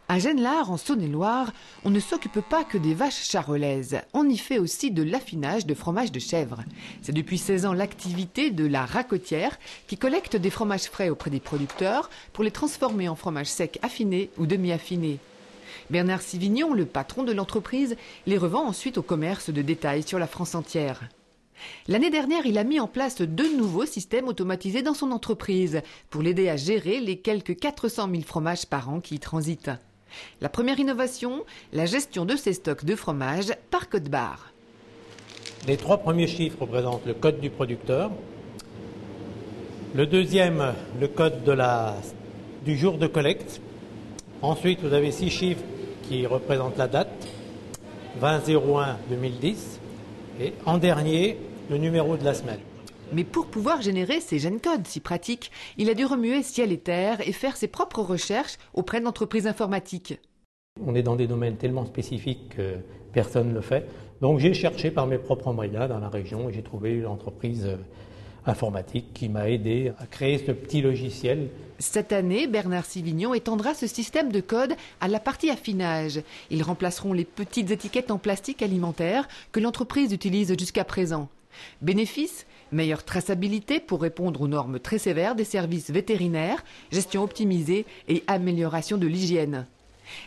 À Genlard, en Saône-et-Loire, on ne s'occupe pas que des vaches charolaises. On y fait aussi de l'affinage de fromage de chèvre. C'est depuis 16 ans l'activité de la racotière qui collecte des fromages frais auprès des producteurs pour les transformer en fromages secs affinés ou demi-affinés. Bernard Sivignon, le patron de l'entreprise, les revend ensuite au commerce de détail sur la France entière. L'année dernière, il a mis en place 2 nouveaux systèmes automatisés dans son entreprise pour l'aider à gérer les quelques 400 000 fromages par an qui y transitent. La première innovation, la gestion de ses stocks de fromage par code barre. Les 3 premiers chiffres représentent le code du producteur. Le deuxième, le code du jour de collecte. Ensuite, vous avez 6 chiffres qui représentent la date, 20-01-2010. Et en dernier, le numéro de la semaine. Mais pour pouvoir générer ces GenCodes si pratiques, il a dû remuer ciel et terre et faire ses propres recherches auprès d'entreprises informatiques. On est dans des domaines tellement spécifiques que personne ne le fait. Donc j'ai cherché par mes propres moyens dans la région et j'ai trouvé une entreprise informatique qui m'a aidé à créer ce petit logiciel. Cette année, Bernard Sivignon étendra ce système de code à la partie affinage. Ils remplaceront les petites étiquettes en plastique alimentaire que l'entreprise utilise jusqu'à présent. Bénéfice, meilleure traçabilité pour répondre aux normes très sévères des services vétérinaires, gestion optimisée et amélioration de l'hygiène.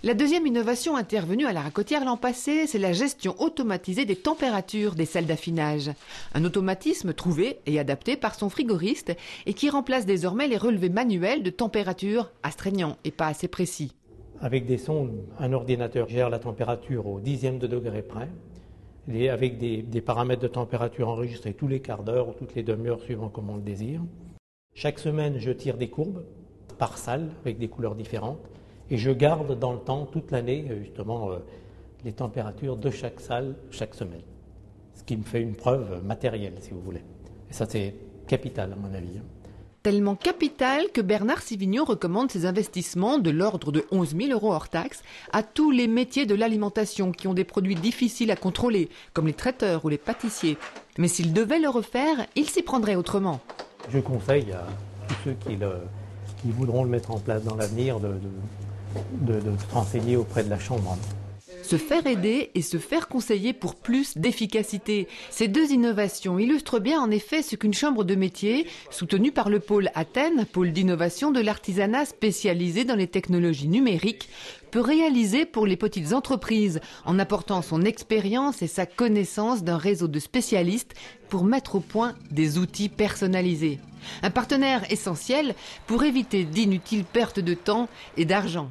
La deuxième innovation intervenue à la racotière l'an passé, c'est la gestion automatisée des températures des salles d'affinage. Un automatisme trouvé et adapté par son frigoriste et qui remplace désormais les relevés manuels de température astreignants et pas assez précis. Avec des sondes, un ordinateur gère la température au dixième de degré près. Et avec des paramètres de température enregistrés tous les quarts d'heure ou toutes les demi-heures suivant comme on le désire. Chaque semaine, je tire des courbes par salle avec des couleurs différentes et je garde dans le temps, toute l'année, justement, les températures de chaque salle chaque semaine. Ce qui me fait une preuve matérielle, si vous voulez. Et ça, c'est capital, à mon avis. Tellement capital que Bernard Sivignon recommande ses investissements de l'ordre de 11 000 € hors taxes à tous les métiers de l'alimentation qui ont des produits difficiles à contrôler, comme les traiteurs ou les pâtissiers. Mais s'il devait le refaire, il s'y prendrait autrement. Je conseille à tous ceux qui voudront le mettre en place dans l'avenir de se renseigner auprès de la Chambre. Se faire aider et se faire conseiller pour plus d'efficacité. Ces 2 innovations illustrent bien en effet ce qu'une chambre de métier, soutenue par le pôle Athènes, pôle d'innovation de l'artisanat spécialisé dans les technologies numériques, peut réaliser pour les petites entreprises en apportant son expérience et sa connaissance d'un réseau de spécialistes pour mettre au point des outils personnalisés. Un partenaire essentiel pour éviter d'inutiles pertes de temps et d'argent.